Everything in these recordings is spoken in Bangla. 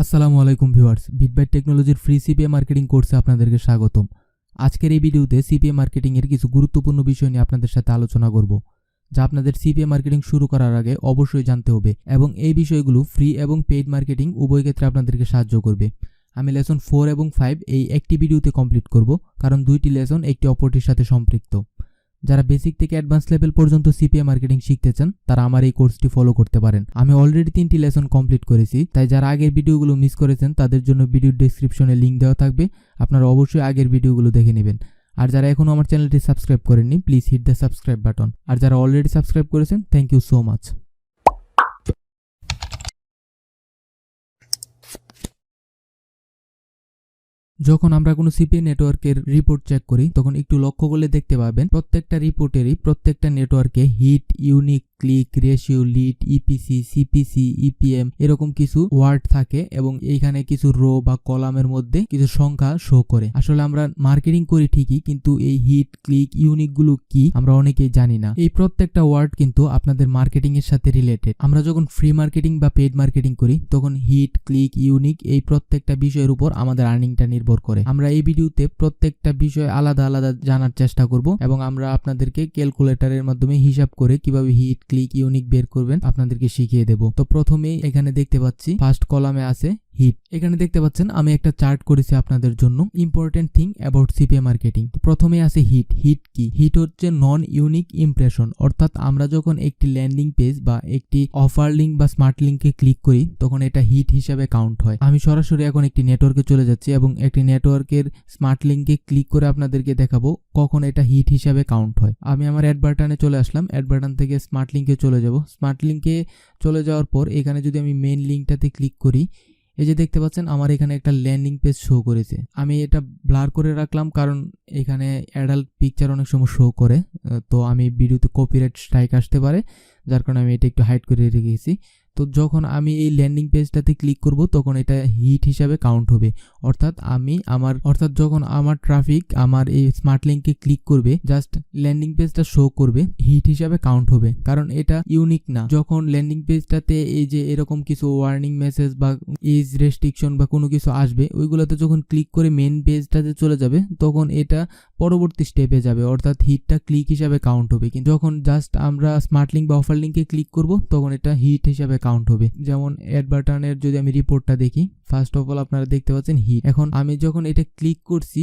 আসসালামু আলাইকুম ভিউয়ার্স, বিটবাইট টেকনোলজির ফ্রি সিপিএ মার্কেটিং কোর্সে আপনাদেরকে স্বাগতম। আজকের এই ভিডিওতে সিপিএ মার্কেটিং এর কিছু গুরুত্বপূর্ণ বিষয় নিয়ে আপনাদের সাথে আলোচনা করব, যা আপনাদের সিপিএ মার্কেটিং শুরু করার আগে অবশ্যই জানতে হবে, এবং এই বিষয়গুলো ফ্রি এবং পেইড মার্কেটিং উভয় ক্ষেত্রে আপনাদেরকে সাহায্য করবে। আমি লেসন 4 এবং 5 এই একটি ভিডিওতে কমপ্লিট করব, কারণ দুইটি লেসন একটি অপরটির সাথে সম্পৃক্ত। যারা বেসিক থেকে অ্যাডভান্স লেভেল পর্যন্ত সিপিএ মার্কেটিং শিখতে চান তারা আমার এই কোর্সটি ফলো করতে পারেন। আমি অলরেডি 3টি লেসন কমপ্লিট করেছি, তাই যারা আগের ভিডিওগুলো মিস করেছেন তাদের জন্য ভিডিওর ডেসক্রিপশনে লিঙ্ক দেওয়া থাকবে, আপনারা অবশ্যই আগের ভিডিওগুলো দেখে নেবেন। আর যারা এখনও আমার চ্যানেলটি সাবস্ক্রাইব করেননি, please hit the subscribe button. আর যারা অলরেডি সাবস্ক্রাইব করেছেন, থ্যাংক ইউ সো মাচ। যখন আমরা কোনো সিপিএ নেটওয়ার্কের রিপোর্ট চেক করি তখন একটু লক্ষ্য করলে দেখতে পাবেন প্রত্যেকটা রিপোর্টেরই প্রত্যেকটা নেটওয়ার্কে hit, unique, click, ratio, lead, EPC, CPC, EPM এরকম কিছু ওয়ার্ড থাকে, এবং এইখানে কিছু রো বা কলামের মধ্যে কিছু সংখ্যা শো করে। আসলে আমরা মার্কেটিং করি ঠিকই, কিন্তু এই হিট, ক্লিক, ইউনিক গুলো কি আমরা অনেকেই জানি না। এই প্রত্যেকটা ওয়ার্ড কিন্তু আপনাদের মার্কেটিং এর সাথে রিলেটেড। আমরা যখন ফ্রি মার্কেটিং বা পেইড মার্কেটিং করি তখন হিট, ক্লিক, ইউনিক এই প্রত্যেকটা বিষয়ের উপর আমাদের আর্নিংটা নির্ভর করে। আমরা এই ভিডিওতে প্রত্যেকটা বিষয় আলাদা আলাদা জানার চেষ্টা করব, এবং আমরা আপনাদেরকে ক্যালকুলেটরের মাধ্যমে হিসাব করে কিভাবে হিট, ক্লিক, ইউনিক বের করবেন আপনাদেরকে শিখিয়ে দেব। তো প্রথমেই এখানে দেখতে পাচ্ছি ফার্স্ট কলামে আছে হিট। এখানে দেখতে পাচ্ছেন আমি একটা চার্ট করেছি আপনাদের জন্য, important thing about CPA marketing. তো প্রথমে আছে হিট। হিট কি? হিট হচ্ছে নন ইউনিক ইমপ্রেশন, অর্থাৎ আমরা যখন একটি ল্যান্ডিং পেজ বা একটি অফার লিঙ্ক বা স্মার্ট লিঙ্কে ক্লিক করি তখন এটা হিট হিসাবে কাউন্ট হয়। আমি সরাসরি এখন একটি নেটওয়ার্কে চলে যাচ্ছি এবং একটি নেটওয়ার্কের স্মার্ট লিঙ্কে ক্লিক করে আপনাদেরকে দেখাবো কখন এটা হিট হিসাবে কাউন্ট হয়। আমি আমার অ্যাড বাটনে চলে আসলাম, অ্যাড বাটন থেকে স্মার্ট লিঙ্কে চলে যাব। স্মার্ট লিঙ্কে চলে যাওয়ার পর এখানে যদি আমি মেইন লিঙ্কটাতে ক্লিক করি, এই যে দেখতে পাচ্ছেন আমার এখানে একটা ল্যান্ডিং পেজ শো করেছে। আমি এটা ব্লার করে রাখলাম কারণ এখানে অ্যাডাল্ট পিকচার অনেক সময় শো করে, তো আমি ভিডিওতে কপিরাইট স্ট্রাইক আসতে পারে, যার কারণে আমি এটা একটু হাইড করে রেখেছি। তো যখন আমি এই ল্যান্ডিং পেজটাতে ক্লিক করব তখন এটা হিট হিসাবে কাউন্ট হবে, অর্থাৎ যখন আমার ট্রাফিক আমার এই স্মার্ট লিঙ্কে ক্লিক করবে, জাস্ট ল্যান্ডিং পেজটা শো করবে, হিট হিসাবে কাউন্ট হবে, কারণ এটা ইউনিক না। যখন ল্যান্ডিং পেজটাতে এই যে এরকম কিছু ওয়ার্নিং মেসেজ বা এজ রেস্ট্রিকশন বা কোনো কিছু আসবে, ওইগুলোতে যখন ক্লিক করে মেন পেজটাতে চলে যাবে তখন এটা পরবর্তী স্টেপে যাবে, অর্থাৎ হিটটা ক্লিক হিসাবে কাউন্ট হবে। কিন্তু যখন জাস্ট আমরা স্মার্ট লিঙ্ক বা অফার লিঙ্কে ক্লিক করব তখন এটা হিট হিসাবে কাউন্ট হবে। যেমন অ্যাড বাটনের যদি আমি রিপোর্টটা দেখি, ফার্স্ট অফ অল আপনারা দেখতে পাচ্ছেন হিট। এখন আমি যখন এটা ক্লিক করছি,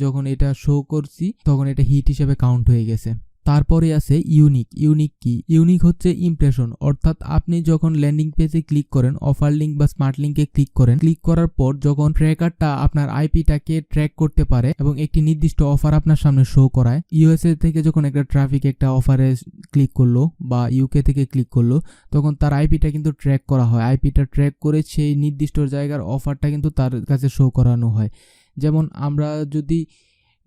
যখন এটা শো করছি তখন এটা হিট হিসাবে কাউন্ট হয়ে গেছে। তারপরে আছে ইউনিক। ইউনিক কি? ইউনিক হচ্ছে ইমপ্রেশন, অর্থাৎ আপনি যখন ল্যান্ডিং পেজে ক্লিক করেন, অফার লিঙ্ক বা স্মার্ট লিঙ্কে ক্লিক করেন, ক্লিক করার পর যখন ট্র্যাকারটা আপনার আইপিটাকে ট্র্যাক করতে পারে এবং একটি নির্দিষ্ট অফার আপনার সামনে শো করায়, ইউএসএ থেকে যখন একটা ট্রাফিক একটা অফারে ক্লিক করলো বা ইউকে থেকে ক্লিক করলো তখন তার আইপিটা কিন্তু ট্র্যাক করা হয়। আইপিটা ট্র্যাক করে সেই নির্দিষ্ট জায়গার অফারটা কিন্তু তার কাছে শো করানো হয়। যেমন আমরা যদি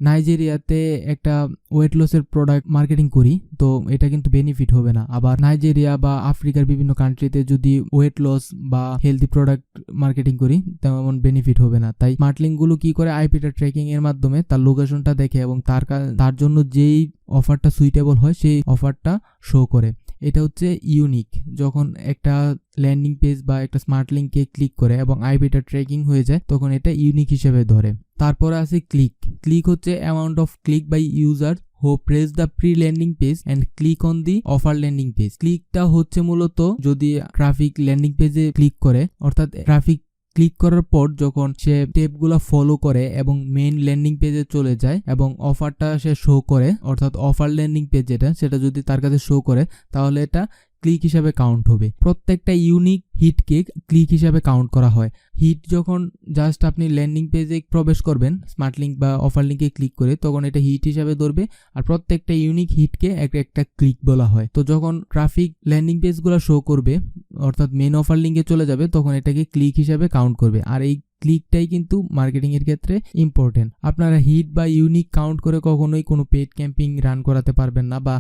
নাইজেরিয়াতে একটা ওয়েট লসের প্রোডাক্ট মার্কেটিং করি তো এটা কিন্তু বেনিফিট হবে না। আবার নাইজেরিয়া বা আফ্রিকার বিভিন্ন কান্ট্রিতে যদি ওয়েট লস বা হেলদি প্রোডাক্ট মার্কেটিং করি তেমন বেনিফিট হবে না। তাই স্মার্ট লিঙ্কগুলো কি করে, আইপিটা ট্র্যাকিং এর মাধ্যমে তার লোকেশনটা দেখে এবং তার জন্য যেই অফারটা সুইটেবল হয় সেই অফারটা শো করে। এটা হচ্ছে ইউনিক। যখন একটা ল্যান্ডিং পেজ বা একটা স্মার্ট লিঙ্কে ক্লিক করে এবং আইপিটা ট্র্যাকিং হয়ে যায় তখন এটা ইউনিক হিসেবে ধরে। তারপরে আছে ক্লিক। ক্লিক হচ্ছে amount of click by user who press the pre-landing page and click on the offer landing page। ক্লিকটা হচ্ছে মূলত যদি ট্রাফিক ল্যান্ডিং পেজে ক্লিক করে, অর্থাৎ ট্রাফিক ক্লিক করার পর যখন সে স্টেপগুলো ফলো করে এবং মেইন ল্যান্ডিং পেজে চলে যায় এবং অফারটা সে শো করে, অর্থাৎ অফার ল্যান্ডিং পেজ সেটা যদি তার কাছে শো করে তাহলে এটা ক্লিক হিসাবে কাউন্ট হবে। প্রত্যেকটা ইউনিক হিটকে ক্লিক হিসাবে কাউন্ট করা হয়। হিট যখন জাস্ট আপনি ল্যান্ডিং পেজে প্রবেশ করবেন স্মার্ট লিঙ্ক বা অফার লিঙ্কে ক্লিক করে তখন এটা হিট হিসাবে ধরবে, আর প্রত্যেকটা ইউনিক হিটকে একটা ক্লিক বলা হয়। তো যখন ট্রাফিক ল্যান্ডিং পেজগুলো শো করবে, অর্থাৎ মেন অফার লিঙ্কে চলে যাবে তখন এটাকে ক্লিক হিসাবে কাউন্ট করবে। আর এই ক্লিকটাই কিন্তু মার্কেটিং এর ক্ষেত্রে ইম্পর্টেন্ট। আপনারা হিট বা ইউনিক কাউন্ট করে কখনোই কোনো পেইড ক্যাম্পিং রান করাতে পারবেন না বা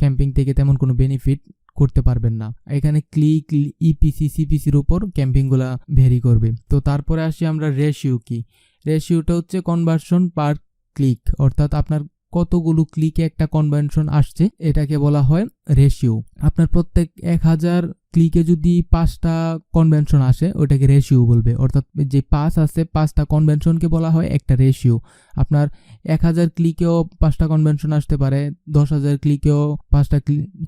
ক্যাম্পিং থেকে তেমন কোনো বেনিফিট করতে পারবেন না। এখানে ক্লিক, ইপিসি, সিপিসির উপর ক্যাম্পিংগুলা ভেরি করবে। তো তারপরে আসি আমরা রেশিও কি। রেশিওটা হচ্ছে কনভার্সন পার ক্লিক, অর্থাৎ আপনার কতগুলো ক্লিকে একটা কনভার্সন আসছে এটাকে বলা হয় রেশিও। আপনার প্রত্যেক 1000 ক্লিকে যদি 5টা কনভেনশন আসে ওটাকে রেশিও বলবে, অর্থাৎ যে 5 আছে 5টা কনভেনশনকে বলা হয় একটা রেশিও। আপনার 1000 ক্লিকেও 5টা কনভেনশন আসতে পারে, 10,000 ক্লিকেও 5টা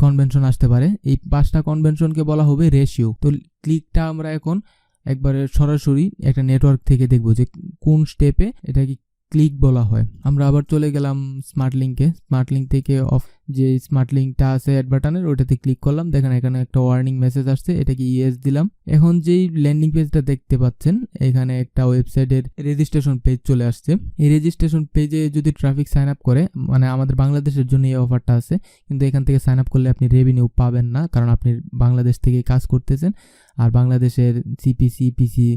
কনভেনশন আসতে পারে, এই 5টা কনভেনশনকে বলা হবে রেশিও। তো ক্লিকটা আমরা এখন একবারে সরাসরি একটা নেটওয়ার্ক থেকে দেখব যে কোন স্টেপে এটাকে ক্লিক বলা হয়। আমরা আবার চলে গেলাম স্মার্ট লিঙ্কে, স্মার্ট লিঙ্ক থেকে যে স্মার্ট লিঙ্কটা আছে অ্যাড বাটনের ওটাতে ক্লিক করলাম, দেখেন এখানে একটা ওয়ার্নিং মেসেজ আসছে, এটাকে ইয়েস দিলাম। এখন যেই ল্যান্ডিং পেজটা দেখতে পাচ্ছেন এখানে একটা ওয়েবসাইটের রেজিস্ট্রেশন পেজ চলে আসছে। এই রেজিস্ট্রেশন পেজে যদি ট্রাফিক সাইন আপ করে, মানে আমাদের বাংলাদেশের জন্য এই অফারটা আছে, কিন্তু এখান থেকে সাইন আপ করলে আপনি রেভিনিউ পাবেন না, কারণ আপনি বাংলাদেশ থেকে কাজ করতেছেন আর বাংলাদেশের সিপিসি ইপিসি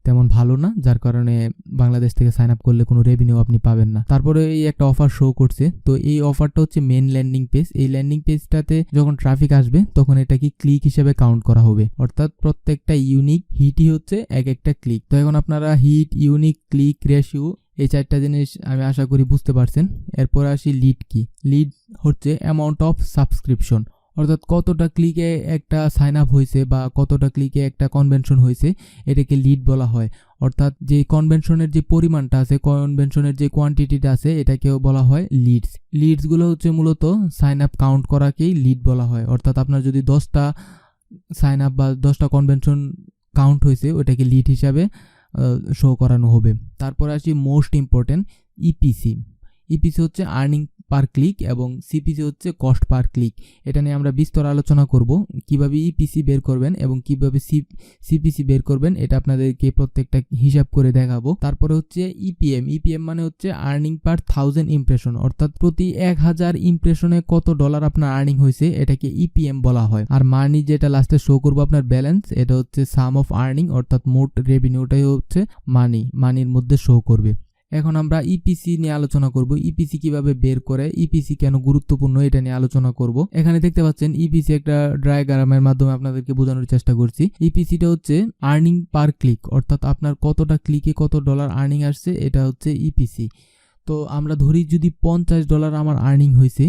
তেমন ভালো না, যার কারণে বাংলাদেশ থেকে সাইন আপ করলে কোনো রেভিনিউ আপনি পাবেন না। তারপরে এই একটা অফার শো করছে, তো এই অফারটা হচ্ছে মেন ল্যান্ডিং পেজ। এই ল্যান্ডিং পেজটাতে যখন ট্রাফিক আসবে তখন এটাকে ক্লিক হিসেবে কাউন্ট করা হবে, অর্থাৎ প্রত্যেকটা ইউনিক হিটই হচ্ছে এক একটা ক্লিক। তো এখন আপনারা হিট, ইউনিক, ক্লিক, রেশিও এই 4টা জিনিস আমি আশা করি বুঝতে পারছেন। এরপর আসি লিড কি। লিড হচ্ছে অ্যামাউন্ট অফ সাবস্ক্রিপশন, অর্থাৎ কতটা ক্লিকে একটা সাইন আপ হয়েছে বা কতটা ক্লিকে একটা কনভেনশন হয়েছে এটাকে লিড বলা হয়। অর্থাৎ যে কনভেনশনের যে পরিমাণটা আছে, কনভেনশনের যে কোয়ান্টিটিটা আছে এটাকেও বলা হয় লিডস। লিডসগুলো হচ্ছে মূলত সাইন আপ কাউন্ট করাকেই লিড বলা হয়। অর্থাৎ আপনার যদি 10টা সাইন আপ বা 10টা কনভেনশন কাউন্ট হয়েছে ওটাকে লিড হিসাবে শো করানো হবে। তারপর আসি মোস্ট ইম্পর্টেন্ট ইপিসি। ইপিসি হচ্ছে আর্নিং পার ক্লিক এবং সিপিসি হচ্ছে কস্ট পার ক্লিক। এটা নিয়ে আমরা বিস্তর আলোচনা করব, কিভাবে ইপিসি বের করবেন এবং কিভাবে সিপিসি বের করবেন, এটা আপনাদেরকে প্রত্যেকটা হিসাব করে দেখাবো। তারপরে হচ্ছে ইপিএম। ইপিএম মানে হচ্ছে আর্নিং পার 1000 ইমপ্রেশন, অর্থাৎ প্রতি 1000 ইমপ্রেশনে কত ডলার আপনার আর্নিং হয়েছে এটাকে ইপিএম বলা হয়। আর মানি যেটা লাস্টে শো করবো আপনার ব্যালেন্স, এটা হচ্ছে সাম অফ আর্নিং, অর্থাৎ মোট রেভিনিউটাই হচ্ছে মানির মধ্যে শো করবে। এখন আমরা ইপিসি নিয়ে আলোচনা করব, ইপিসি কিভাবে বের করে, ইপিসি কেন গুরুত্বপূর্ণ এটা নিয়ে আলোচনা করব। এখানে দেখতে পাচ্ছেন ইপিসি একটা ডায়াগ্রামের মাধ্যমে আপনাদেরকে বোঝানোর চেষ্টা করছি। ইপিসিটা হচ্ছে আর্নিং পার ক্লিক, অর্থাৎ আপনার কতটা ক্লিকে কত ডলার আর্নিং আসছে এটা হচ্ছে ইপিসি। তো আমরা ধরি যদি $50 আমার আর্নিং হয়েছে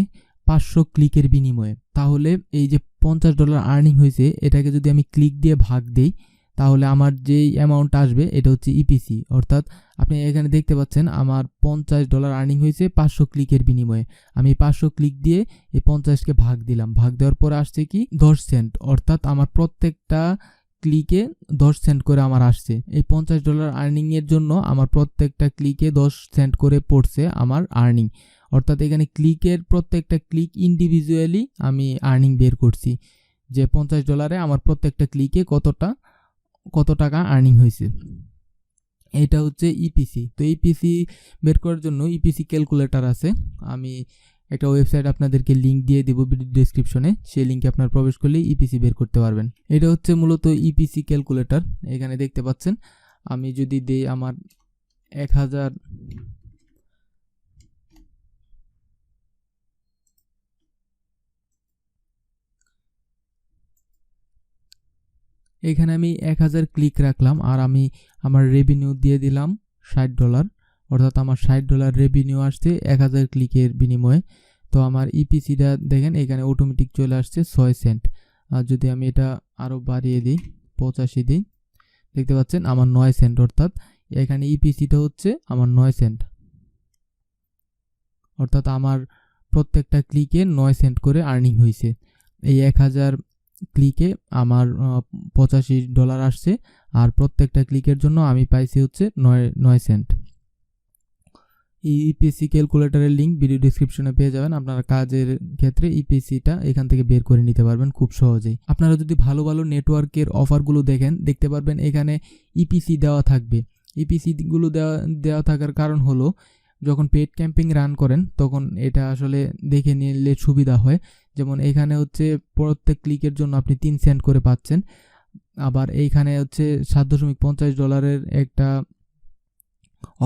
500 ক্লিকের বিনিময়ে, তাহলে এই যে $50 আর্নিং হয়েছে এটাকে যদি আমি ক্লিক দিয়ে ভাগ দেই তাহলে আমার যেই অ্যামাউন্ট আসবে এটা হচ্ছে ইপিসি। অর্থাৎ আপনি এখানে দেখতে পাচ্ছেন আমার $50 আর্নিং হয়েছে 500 ক্লিকের বিনিময়ে। আমি 500 ক্লিক দিয়ে এই 50কে ভাগ দিলাম, ভাগ দেওয়ার পরে আসছে কি 10 সেন্ট, অর্থাৎ আমার প্রত্যেকটা ক্লিকে 10 সেন্ট করে আমার আসছে। এই $50 আর্নিং এর জন্য আমার প্রত্যেকটা ক্লিকে 10 সেন্ট করে পড়ছে আমার আর্নিং। অর্থাৎ এখানে ক্লিকের প্রত্যেকটা ক্লিক ইন্ডিভিজুয়ালি আমি আর্নিং বের করছি, যে $50 আমার প্রত্যেকটা ক্লিকে কত টাকা আর্নিং হয়েছে। এটা হচ্ছে ইপিসি। তো ইপিসি বের করার জন্য ইপিসি ক্যালকুলেটর আছে, আমি একটা ওয়েবসাইট আপনাদেরকে লিঙ্ক দিয়ে দেবো ভিডিও ডেসক্রিপশনে, সেই লিঙ্কে আপনার প্রবেশ করলে ইপিসি বের করতে পারবেন। এটা হচ্ছে মূলত ইপিসি ক্যালকুলেটর। এখানে দেখতে পাচ্ছেন আমি যদি দেই আমার 1000, এখানে আমি 1000 ক্লিক রাখলাম আর আমি আমার রেভিনিউ দিয়ে দিলাম $60, অর্থাৎ আমার $60 রেভিনিউ আসছে 1000 ক্লিকের বিনিময়ে। তো আমার ইপিসিটা দেখেন এখানে অটোমেটিক চলে আসছে 6 সেন্ট। আর যদি আমি এটা আরও বাড়িয়ে দিই 85 দিই, দেখতে পাচ্ছেন আমার 9 সেন্ট, অর্থাৎ এখানে ইপিসিটা হচ্ছে আমার 9 সেন্ট, অর্থাৎ আমার প্রত্যেকটা ক্লিকে 9 সেন্ট করে আর্নিং হয়েছে। এই 1000 ক্লিকে আমার $85 আসছে আর প্রত্যেকটা ক্লিকের জন্য আমি পাইছি হচ্ছে 9 সেন্ট। এই ইপিসি ক্যালকুলেটরের লিঙ্ক ভিডিও ডেসক্রিপশনে পেয়ে যাবেন। আপনারা কাজের ক্ষেত্রে ইপিসিটা এখান থেকে বের করে নিতে পারবেন খুব সহজেই। আপনারা যদি ভালো ভালো নেটওয়ার্কের অফারগুলো দেখতে পারবেন এখানে ইপিসি দেওয়া থাকবে। ইপিসিগুলো দেওয়া থাকার কারণ হলো যখন পেড ক্যাম্পিং রান করেন তখন এটা আসলে দেখে নিলে সুবিধা হয়। যেমন এখানে হচ্ছে প্রত্যেক ক্লিকের জন্য আপনি 3 সেন্ট করে পাচ্ছেন, আবার এইখানে হচ্ছে $7.50 একটা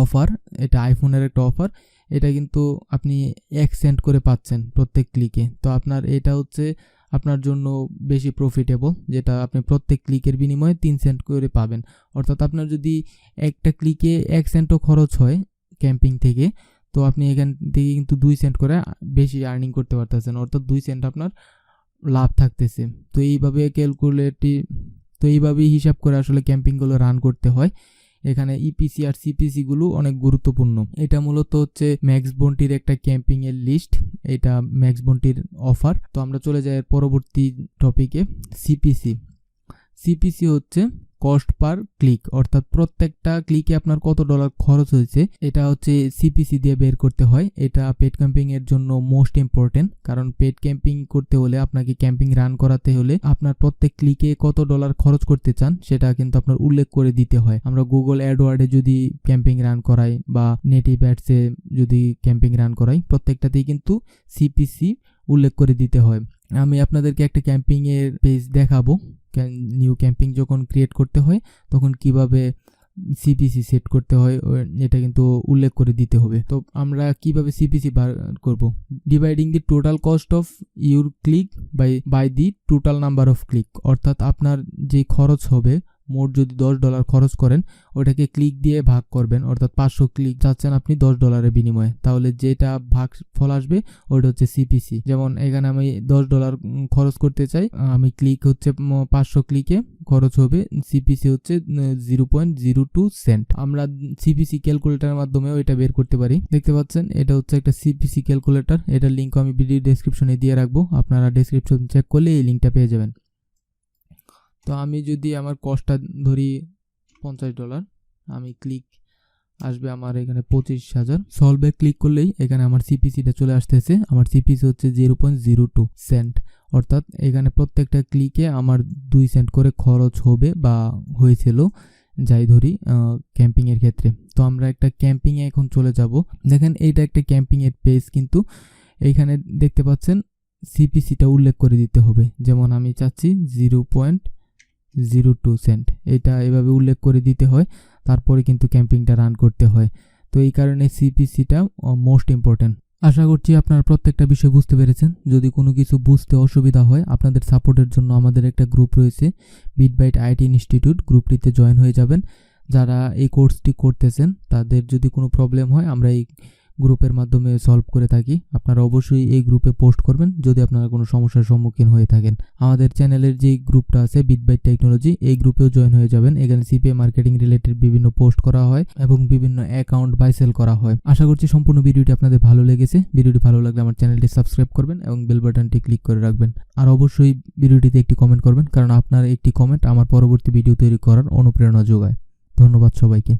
অফার, এটা আইফোনের একটা অফার, এটা কিন্তু আপনি 1 সেন্ট করে পাচ্ছেন প্রত্যেক ক্লিকে। তো আপনার এটা হচ্ছে আপনার জন্য বেশি প্রফিটেবল, যেটা আপনি প্রত্যেক ক্লিকের বিনিময়ে 3 সেন্ট করে পাবেন। অর্থাৎ আপনার যদি একটা ক্লিকে 1 সেন্টও খরচ হয় ক্যাম্পিং থেকে, তো তো আপনি এখান থেকে কিন্তু 2 সেন্ট করে বেশি আর্নিং করতে পারতেছেন, অর্থাৎ 2 সেন্ট আপনার লাভ থাকতেছে। তো এইভাবেই হিসাব করে আসলে ক্যাম্পিংগুলো রান করতে হয়। এখানে ইপিসি আর সিপিসি গুলো অনেক গুরুত্বপূর্ণ। এটা মূলত হচ্ছে ম্যাক্স বন্টির একটা ক্যাম্পিং এর লিস্ট, এটা ম্যাক্স বন্টির অফার। তো আমরা চলে যাই পরবর্তী টপিকে। সিপিসি হচ্ছে কস্ট পার ক্লিক, অর্থাৎ প্রত্যেকটা ক্লিকে আপনার কত ডলার খরচ হয়েছে এটা হচ্ছে সিপিসি দিয়ে বের করতে হয়। এটা পেড ক্যাম্পিং এর জন্য মোস্ট ইম্পর্টেন্ট, কারণ পেড ক্যাম্পিং করতে হলে আপনাকে ক্যাম্পিং রান করাতে হলে আপনার প্রত্যেক ক্লিকে কত ডলার খরচ করতে চান সেটা কিন্তু আপনার উল্লেখ করে দিতে হয়। আমরা গুগল অ্যাডওয়ার্ডে যদি ক্যাম্পিং রান করাই বা নেটিভ অ্যাডসে যদি ক্যাম্পিং রান করাই, প্রত্যেকটাতেই কিন্তু সিপিসি উল্লেখ করে দিতে হয়। আমি আপনাদেরকে একটা ক্যাম্পিং এর পেজ দেখাবো, নিউ ক্যাম্পিং যখন ক্রিয়েট করতে হয় তখন কিভাবে সিপিসি সেট করতে হয় এটা কিন্তু উল্লেখ করে দিতে হবে। তো আমরা কিভাবে সিপিসি বার করব, dividing the total cost of your click by the total number of click, অর্থাৎ আপনার যে খরচ হবে, মোট যদি $10 খরচ করেন ওটাকে ক্লিক দিয়ে ভাগ করবেন, অর্থাৎ 500 ক্লিক যাচ্ছেন আপনি $10 বিনিময়ে, তাহলে যেটা ভাগ ফল আসবে ওটা হচ্ছে সিপিসি। যেমন এখানে আমি $10 খরচ করতে চাই, আমি ক্লিক হচ্ছে 500 ক্লিকে খরচ হবে, সিপিসি হচ্ছে 0.02 সেন্ট। আমরা সিপিসি ক্যালকুলেটরের মাধ্যমেও এটা বের করতে পারি। দেখতে পাচ্ছেন এটা হচ্ছে একটা সিপিসি ক্যালকুলেটর, এটার লিঙ্ক আমি ভিডিও ডেসক্রিপশনে দিয়ে রাখবো, আপনারা ডেসক্রিপশন চেক করলে এই লিঙ্কটা পেয়ে যাবেন। তো আমি যদি আমার কস্টটা ধরি $50, আমি ক্লিক আসবে আমার এখানে 25,000, সলভে ক্লিক করলেই এখানে আমার সিপিসিটা চলে আসতেছে। আমার সিপিসি হচ্ছে 0.02 সেন্ট, অর্থাৎ এখানে প্রত্যেকটা ক্লিকে আমার 2 সেন্ট করে খরচ হবে বা হয়েছিল যাই ধরি ক্যাম্পিংয়ের ক্ষেত্রে। তো আমরা একটা ক্যাম্পিংয়ে এখন চলে যাব। দেখেন এইটা একটা ক্যাম্পিংয়ের পেজ, কিন্তু এইখানে দেখতে পাচ্ছেন সিপিসিটা উল্লেখ করে দিতে হবে। যেমন আমি চাচ্ছি 0.02 সেন্ট, এটা এভাবে উল্লেখ করে দিতে হয়, তারপরে কিন্তু ক্যাম্পিংটা রান করতে হয়। তো এই কারণে সিপিসিটা মোস্ট ইম্পর্টেন্ট। আশা করছি আপনারা প্রত্যেকটা বিষয় বুঝতে পেরেছেন। যদি কোনো কিছু বুঝতে অসুবিধা হয়, আপনাদের সাপোর্টের জন্য আমাদের একটা গ্রুপ রয়েছে, বিটবাইট আইটি ইনস্টিটিউট, গ্রুপটিতে জয়েন হয়ে যাবেন। যারা এই কোর্সটি করতেছেন তাদের যদি কোনো প্রবলেম হয় আমরা এই গ্রুপের মাধ্যমে সলভ করে থাকি। আপনারা অবশ্যই এই গ্রুপে পোস্ট করবেন যদি আপনারা কোনো সমস্যার সম্মুখীন হয়ে থাকেন। আমাদের চ্যানেলের যে গ্রুপটা আছে বিটবাইট টেকনোলজি, এই গ্রুপেও জয়েন হয়ে যাবেন। এখানে সিপিএ মার্কেটিং রিলেটেড বিভিন্ন পোস্ট করা হয় এবং বিভিন্ন অ্যাকাউন্ট বাই সেল করা হয়। আশা করছি সম্পূর্ণ ভিডিওটি আপনাদের ভালো লেগেছে। ভিডিওটি ভালো লাগলে আমার চ্যানেলটি সাবস্ক্রাইব করবেন এবং বেল বাটনটি ক্লিক করে রাখবেন। আর অবশ্যই ভিডিওটিতে একটি কমেন্ট করবেন, কারণ আপনার একটি কমেন্ট আমার পরবর্তী ভিডিও তৈরি করার অনুপ্রেরণা যোগায়। ধন্যবাদ সবাইকে।